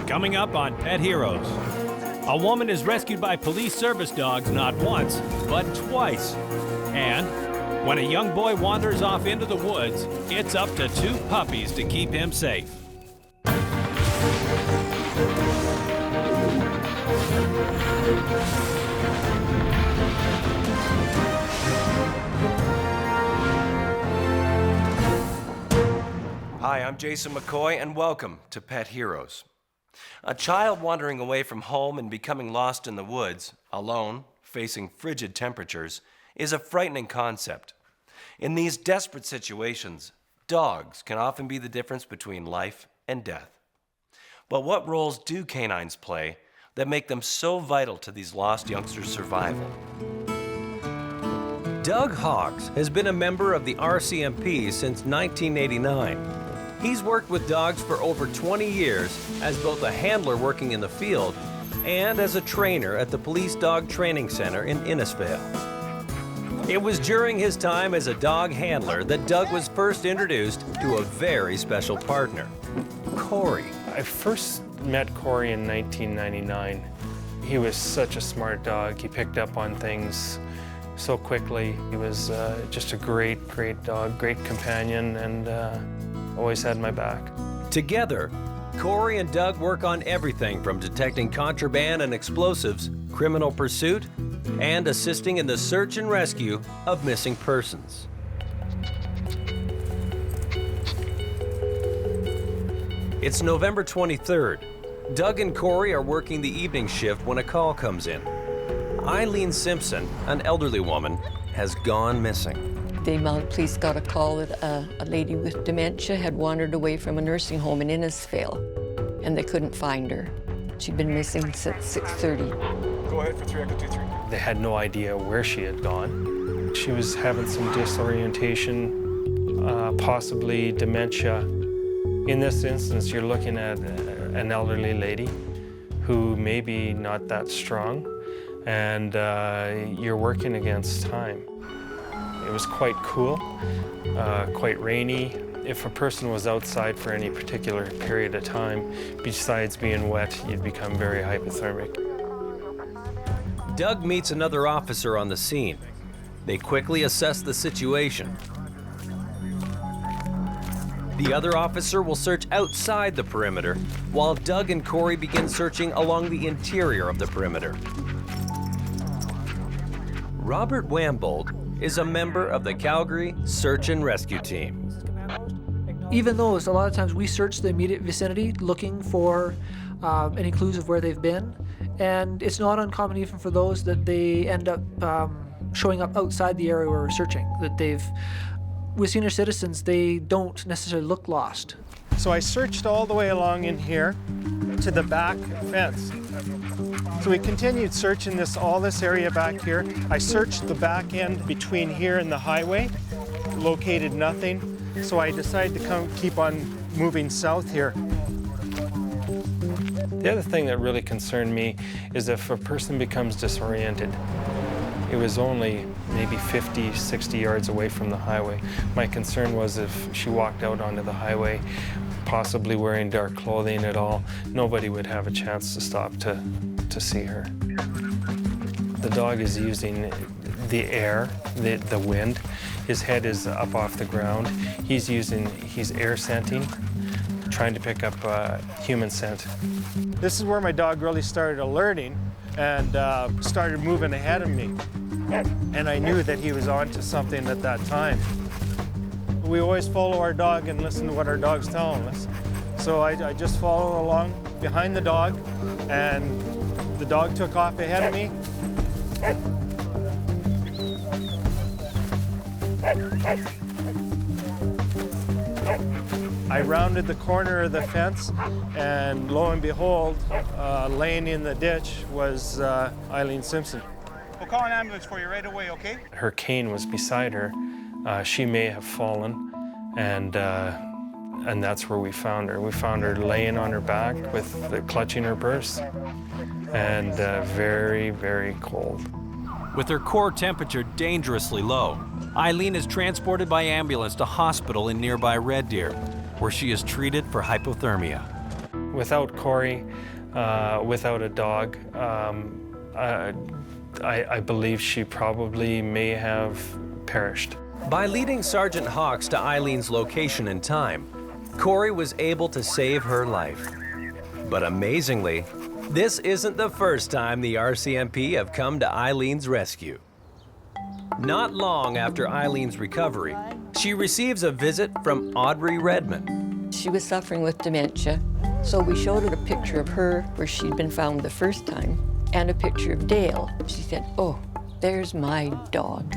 Coming up on Pet Heroes. A woman is rescued by police service dogs not once, but twice. And when a young boy wanders off into the woods, it's up to 2 puppies to keep him safe. Hi, I'm Jason McCoy, and welcome to Pet Heroes. A child wandering away from home and becoming lost in the woods, alone, facing frigid temperatures, is a frightening concept. In these desperate situations, dogs can often be the difference between life and death. But what roles do canines play that make them so vital to these lost youngsters' survival? Doug Hawks has been a member of the RCMP since 1989. He's worked with dogs for over 20 years as both a handler working in the field and as a trainer at the Police Dog Training Center in Innisfail. It was during his time as a dog handler that Doug was first introduced to a very special partner, Corey. I first met Corey in 1999. He was such a smart dog. He picked up on things so quickly. He was just a great dog, great companion, and always had my back. Together, Corey and Doug work on everything from detecting contraband and explosives, criminal pursuit, and assisting in the search and rescue of missing persons. It's November 23rd. Doug and Corey are working the evening shift when a call comes in. Eileen Simpson, an elderly woman, has gone missing. The Mountie police got a call that a lady with dementia had wandered away from a nursing home in Innisfail, and they couldn't find her. She'd been missing since 6:30. Go ahead for 3, I could do 3. They had no idea where she had gone. She was having some disorientation, possibly dementia. In this instance, you're looking at an elderly lady who may be not that strong, and you're working against time. It was quite cool, quite rainy. If a person was outside for any particular period of time, besides being wet, you'd become very hypothermic. Doug meets another officer on the scene. They quickly assess the situation. The other officer will search outside the perimeter, while Doug and Corey begin searching along the interior of the perimeter. Robert Wambold is a member of the Calgary Search and Rescue Team. Even though a lot of times we search the immediate vicinity looking for any clues of where they've been, and it's not uncommon even for those that they end up showing up outside the area where we're searching, that with senior citizens, they don't necessarily look lost. So I searched all the way along in here to the back fence. So we continued searching all this area back here. I searched the back end between here and the highway, located nothing. So I decided to keep on moving south here. The other thing that really concerned me is if a person becomes disoriented. It was only maybe 50, 60 yards away from the highway. My concern was if she walked out onto the highway, possibly wearing dark clothing at all, nobody would have a chance to stop to see her. The dog is using the air, the wind. His head is up off the ground. He's air scenting, trying to pick up human scent. This is where my dog really started alerting and started moving ahead of me. And I knew that he was onto something at that time. We always follow our dog and listen to what our dog's telling us. So I just follow along behind the dog, and the dog took off ahead of me. I rounded the corner of the fence, and lo and behold, laying in the ditch was Eileen Simpson. We'll call an ambulance for you right away, okay? Her cane was beside her. She may have fallen, and that's where we found her. We found her laying on her back clutching her purse, and very, very cold. With her core temperature dangerously low, Eileen is transported by ambulance to hospital in nearby Red Deer, where she is treated for hypothermia. without Corey, without a dog, I believe she probably may have perished. By leading Sergeant Hawks to Eileen's location in time, Corey was able to save her life. But amazingly, this isn't the first time the RCMP have come to Eileen's rescue. Not long after Eileen's recovery, she receives a visit from Audrey Redmond. She was suffering with dementia, so we showed her a picture of her where she'd been found the first time and a picture of Dale. She said, "Oh, there's my dog."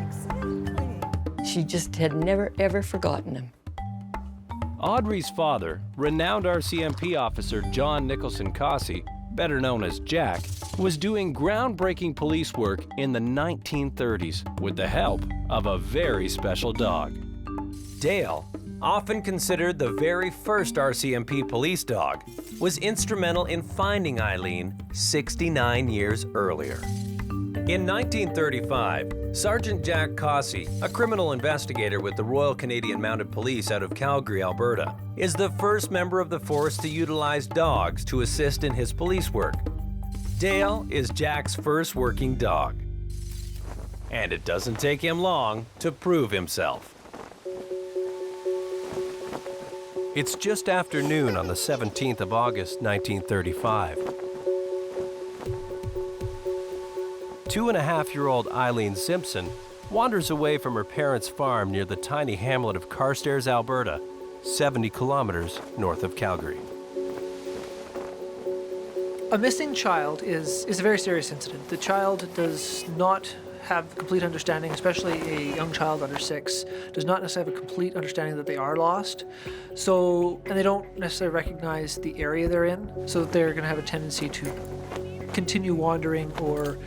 She just had never, ever forgotten him. Audrey's father, renowned RCMP officer John Nicholson Cossey, better known as Jack, was doing groundbreaking police work in the 1930s with the help of a very special dog. Dale, often considered the very first RCMP police dog, was instrumental in finding Eileen 69 years earlier. In 1935, Sergeant Jack Cossey, a criminal investigator with the Royal Canadian Mounted Police out of Calgary, Alberta, is the first member of the force to utilize dogs to assist in his police work. Dale is Jack's first working dog. And it doesn't take him long to prove himself. It's just after noon on the 17th of August, 1935. 2.5-year-old Eileen Simpson wanders away from her parents' farm near the tiny hamlet of Carstairs, Alberta, 70 kilometers north of Calgary. A missing child is a very serious incident. The child does not have complete understanding, especially a young child under 6, does not necessarily have a complete understanding that they are lost. So, and they don't necessarily recognize the area they're in, so that they're going to have a tendency to continue wandering or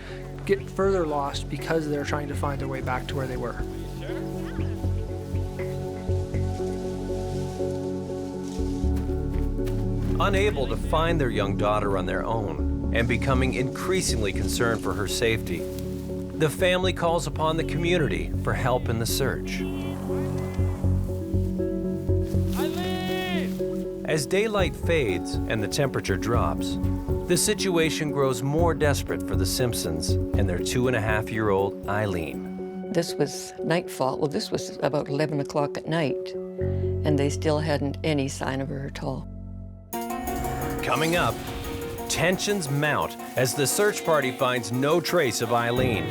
get further lost because they're trying to find their way back to where they were. Unable to find their young daughter on their own and becoming increasingly concerned for her safety, the family calls upon the community for help in the search. As daylight fades and the temperature drops, the situation grows more desperate for the Simpsons and their 2.5-year-old Eileen. This was nightfall. Well, this was about 11 o'clock at night, and they still hadn't any sign of her at all. Coming up, tensions mount as the search party finds no trace of Eileen.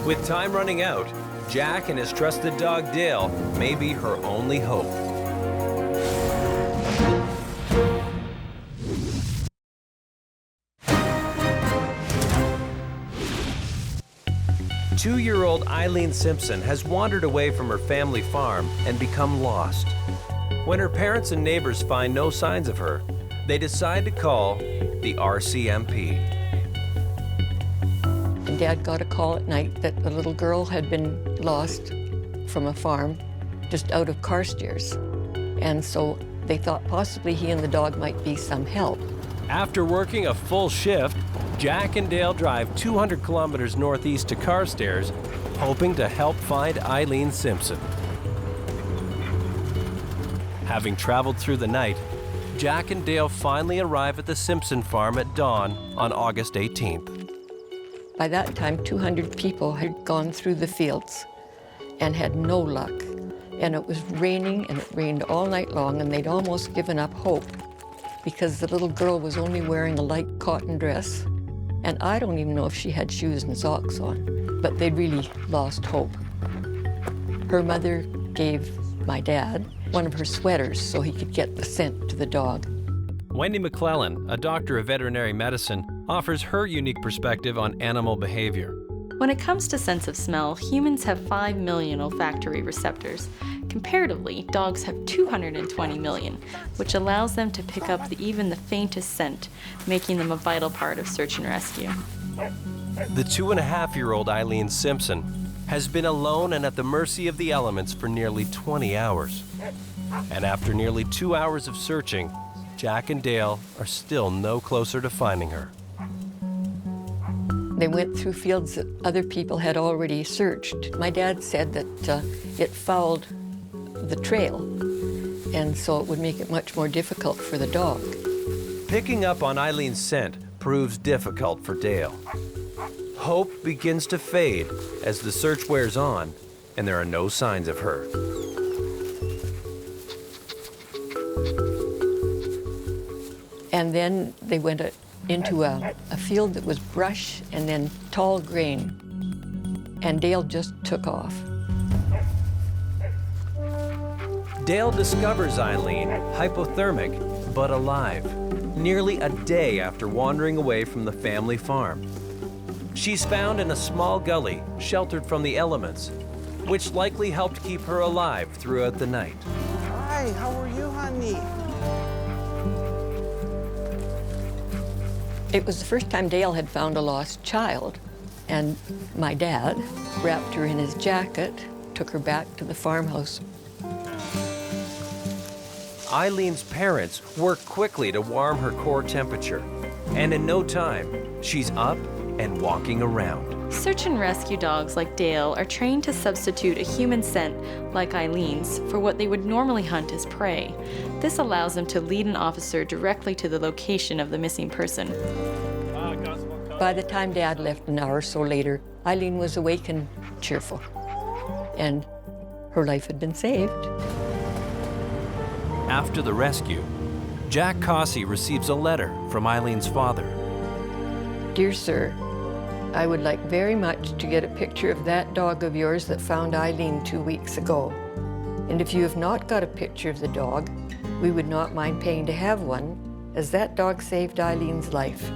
With time running out, Jack and his trusted dog Dale may be her only hope. Two-year-old Eileen Simpson has wandered away from her family farm and become lost. When her parents and neighbors find no signs of her, they decide to call the RCMP. And Dad got a call at night that a little girl had been lost from a farm just out of Carstairs. And so they thought possibly he and the dog might be some help. After working a full shift, Jack and Dale drive 200 kilometers northeast to Carstairs, hoping to help find Eileen Simpson. Having traveled through the night, Jack and Dale finally arrive at the Simpson farm at dawn on August 18th. By that time, 200 people had gone through the fields and had no luck. And it was raining, and it rained all night long, and they'd almost given up hope because the little girl was only wearing a light cotton dress. And I don't even know if she had shoes and socks on, but they'd really lost hope. Her mother gave my dad one of her sweaters so he could get the scent to the dog. Wendy McClellan, a doctor of veterinary medicine, offers her unique perspective on animal behavior. When it comes to sense of smell, humans have 5 million olfactory receptors. Comparatively, dogs have 220 million, which allows them to pick up even the faintest scent, making them a vital part of search and rescue. The 2.5-year-old Eileen Simpson has been alone and at the mercy of the elements for nearly 20 hours. And after nearly 2 hours of searching, Jack and Dale are still no closer to finding her. They went through fields that other people had already searched. My dad said that it fouled the trail, and so it would make it much more difficult for the dog. Picking up on Eileen's scent proves difficult for Dale. Hope begins to fade as the search wears on and there are no signs of her. And then they went into a field that was brush and then tall grain. And Dale just took off. Dale discovers Eileen hypothermic but alive, nearly a day after wandering away from the family farm. She's found in a small gully, sheltered from the elements, which likely helped keep her alive throughout the night. Hi, how are you, honey? It was the first time Dale had found a lost child, and my dad wrapped her in his jacket, took her back to the farmhouse. Eileen's parents work quickly to warm her core temperature, and in no time, she's up and walking around. Search and rescue dogs like Dale are trained to substitute a human scent, like Eileen's, for what they would normally hunt as prey. This allows them to lead an officer directly to the location of the missing person. By the time Dad left an hour or so later, Eileen was awake and cheerful, and her life had been saved. After the rescue, Jack Cossey receives a letter from Eileen's father. Dear sir, I would like very much to get a picture of that dog of yours that found Eileen 2 weeks ago. And if you have not got a picture of the dog, we would not mind paying to have one, as that dog saved Eileen's life.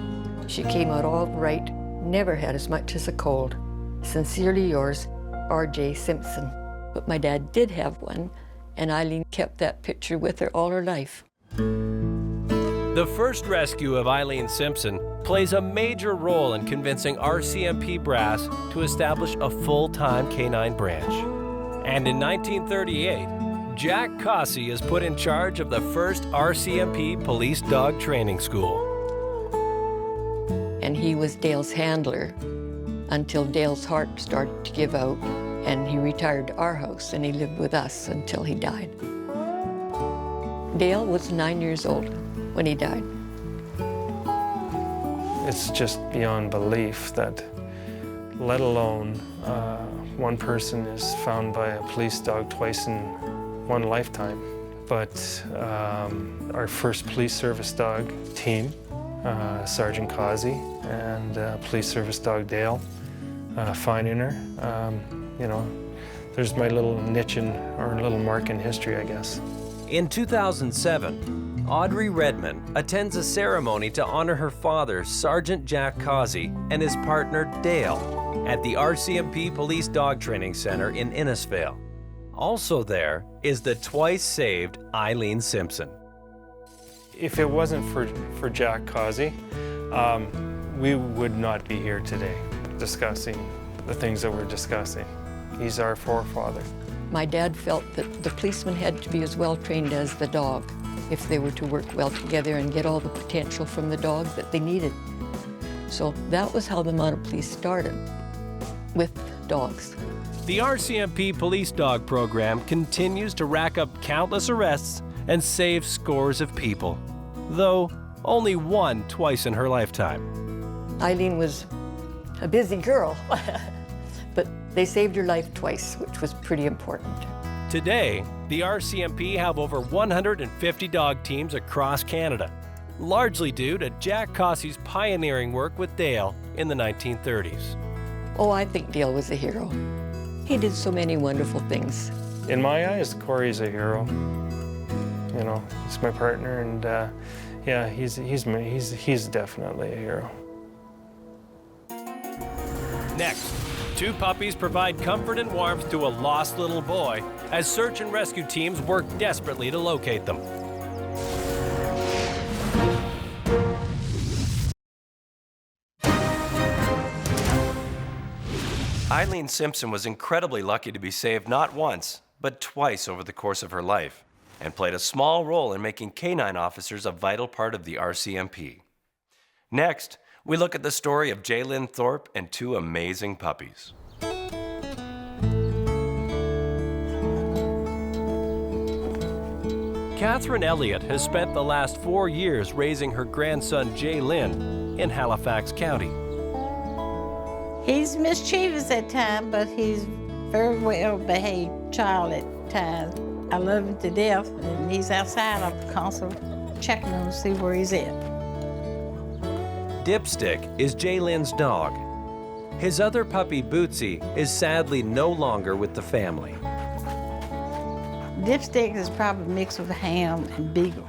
She came out all right, never had as much as a cold. Sincerely yours, R.J. Simpson. But my dad did have one, and Eileen kept that picture with her all her life. The first rescue of Eileen Simpson plays a major role in convincing RCMP brass to establish a full-time canine branch. And in 1938, Jack Cossey is put in charge of the first RCMP police dog training school. And he was Dale's handler until Dale's heart started to give out, and he retired to our house, and he lived with us until he died. Dale was 9 years old when he died. It's just beyond belief that, let alone one person is found by a police dog twice in one lifetime. But our first police service dog team, Sergeant Causey, and police service dog Dale, finding her, you know, there's my little niche or little mark in history, I guess. In 2007, Audrey Redman attends a ceremony to honor her father, Sergeant Jack Causey, and his partner, Dale, at the RCMP Police Dog Training Center in Innisfail. Also there is the twice-saved Eileen Simpson. If it wasn't for Jack Causey, we would not be here today discussing the things that we're discussing. He's our forefather. My dad felt that the policemen had to be as well trained as the dog if they were to work well together and get all the potential from the dog that they needed. So that was how the Mounted Police started, with dogs. The RCMP Police Dog Program continues to rack up countless arrests and save scores of people, though only one twice in her lifetime. Eileen was a busy girl, but they saved her life twice, which was pretty important. Today, the RCMP have over 150 dog teams across Canada, largely due to Jack Cossey's pioneering work with Dale in the 1930s. Oh, I think Dale was a hero. He did so many wonderful things. In my eyes, Corey's a hero. You know, he's my partner, and yeah, he's definitely a hero. Next, two puppies provide comfort and warmth to a lost little boy as search and rescue teams work desperately to locate them. Eileen Simpson was incredibly lucky to be saved not once, but twice over the course of her life, and played a small role in making canine officers a vital part of the RCMP. Next, we look at the story of Jaylyn Thorpe and two amazing puppies. Catherine Elliott has spent the last 4 years raising her grandson Jay Lynn in Halifax County. He's mischievous at times, but he's very well behaved child at times. I love him to death, and he's outside. I'm constantly checking him to see where he's at. Dipstick is Jay Lynn's dog. His other puppy, Bootsy, is sadly no longer with the family. Dipstick is probably mixed with ham and beagle,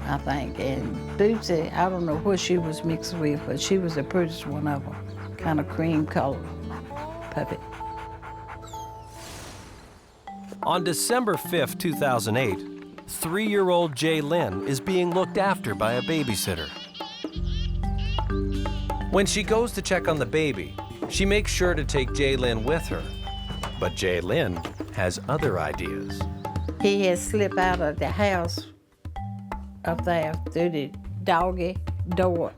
I think. And Bootsy, I don't know what she was mixed with, but she was the prettiest one of them. Kind of cream colored puppy. On December 5th, 2008, 3-year-old Jay Lynn is being looked after by a babysitter. When she goes to check on the baby, she makes sure to take Jay Lynn with her. But Jay Lynn has other ideas. He has slipped out of the house up there through the doggy door.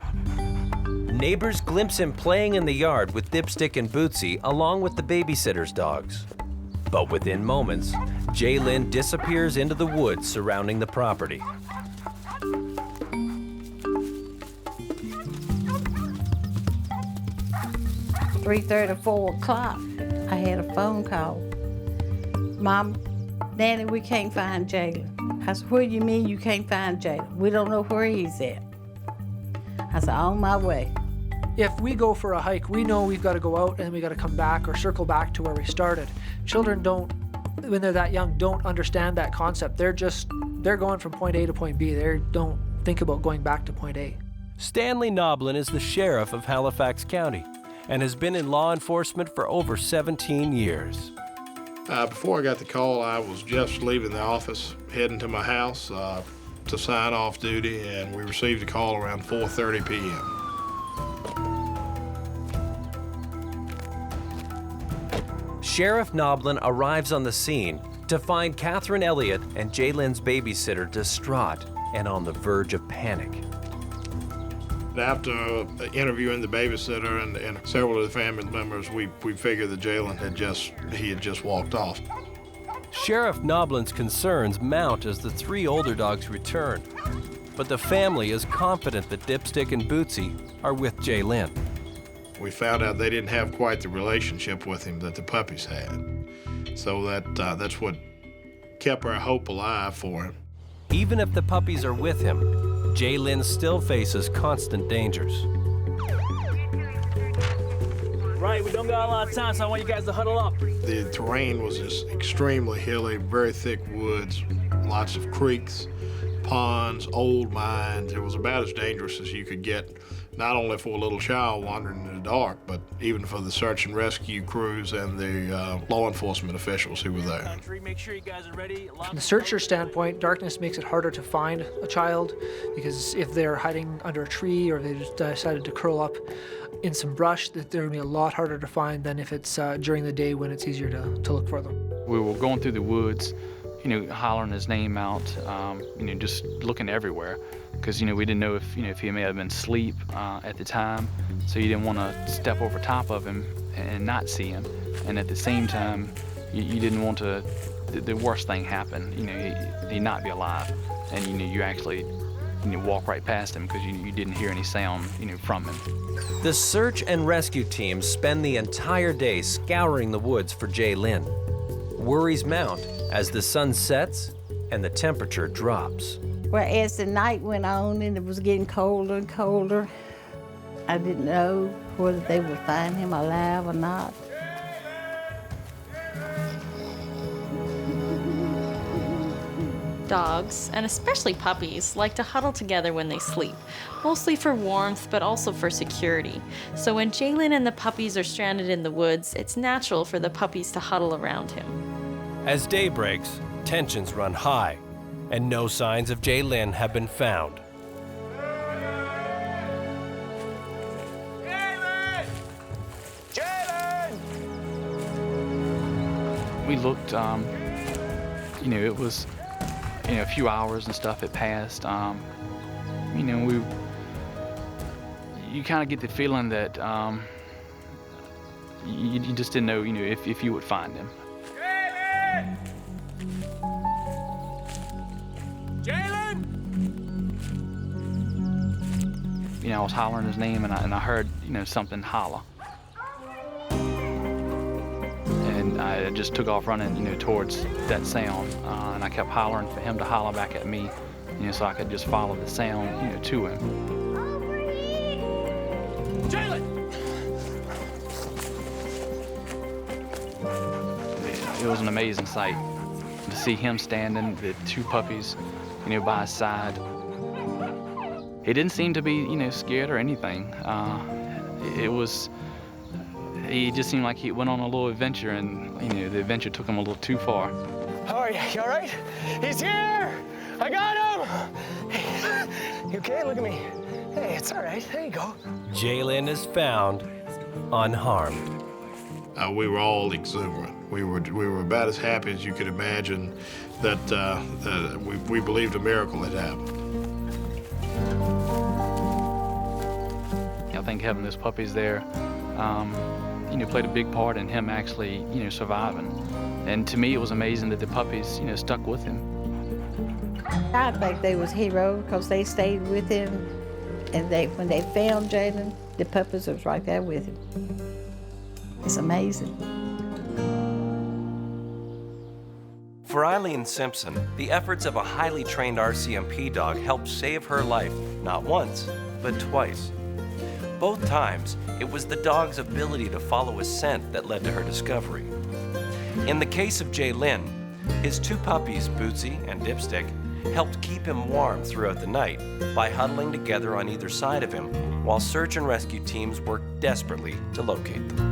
Neighbors glimpse him playing in the yard with Dipstick and Bootsy along with the babysitter's dogs. But within moments, Jay Lynn disappears into the woods surrounding the property. 3:30, 4 o'clock, I had a phone call. Mom, Daddy, we can't find Jalen. I said, what do you mean you can't find Jalen? We don't know where he's at. I said, on my way. If we go for a hike, we know we've got to go out and then we got to come back or circle back to where we started. Children don't, when they're that young, don't understand that concept. They're going from point A to point B. They don't think about going back to point A. Stanley Noblin is the sheriff of Halifax County and has been in law enforcement for over 17 years. Before I got the call, I was just leaving the office, heading to my house to sign off duty, and we received a call around 4:30 p.m. Sheriff Noblin arrives on the scene to find Catherine Elliott and Jay Lynn's babysitter distraught and on the verge of panic. After interviewing the babysitter and several of the family members, we figured that Jalen had just walked off. Sheriff Noblin's concerns mount as the 3 older dogs return, but the family is confident that Dipstick and Bootsy are with Jay Lynn. We found out they didn't have quite the relationship with him that the puppies had, so that's what kept our hope alive for him. Even if the puppies are with him, Jay Lynn still faces constant dangers. Right, we don't got a lot of time, so I want you guys to huddle up. The terrain was just extremely hilly, very thick woods, lots of creeks, ponds, old mines. It was about as dangerous as you could get, not only for a little child wandering in the dark, but even for the search and rescue crews and the law enforcement officials who were there. Make sure you guys are ready. From the searcher standpoint, darkness makes it harder to find a child because if they're hiding under a tree or they just decided to curl up in some brush, that they're going to be a lot harder to find than if it's during the day when it's easier to look for them. We were going through the woods, hollering his name out, just looking everywhere. Because we didn't know if he may have been asleep at the time, so you didn't want to step over top of him and not see him. And at the same time, you didn't want to the worst thing happen. He not be alive, and you actually walk right past him because you didn't hear any sound from him. The search and rescue teams spend the entire day scouring the woods for Jay Lynn. Worries mount as the sun sets and the temperature drops. Well, as the night went on and it was getting colder and colder, I didn't know whether they would find him alive or not. Dogs, and especially puppies, like to huddle together when they sleep, mostly for warmth, but also for security. So when Jalen and the puppies are stranded in the woods, it's natural for the puppies to huddle around him. As day breaks, tensions run high, and no signs of Jay Lynn have been found. We looked, it was, a few hours and stuff had passed. You kind of get the feeling that you just didn't know, if you would find him. I was hollering his name, and I heard, something holler. And I just took off running, towards that sound, and I kept hollering for him to holler back at me, so I could just follow the sound, to him. Jalen! It was an amazing sight to see him standing, the two puppies, by his side. He didn't seem to be, scared or anything. He just seemed like he went on a little adventure, and, the adventure took him a little too far. How are you? You all right? He's here! I got him! You okay? Look at me. Hey, it's all right. There you go. Jalen is found unharmed. We were all exuberant. We were about as happy as you could imagine that we believed a miracle had happened. I think having those puppies there, played a big part in him actually, surviving. And to me, it was amazing that the puppies, stuck with him. I think they was heroes because they stayed with him, and when they found Jalen, the puppies was right there with him. It's amazing. For Eileen Simpson, the efforts of a highly trained RCMP dog helped save her life, not once, but twice. Both times, it was the dog's ability to follow a scent that led to her discovery. In the case of Jalen, his two puppies, Bootsy and Dipstick, helped keep him warm throughout the night by huddling together on either side of him while search and rescue teams worked desperately to locate them.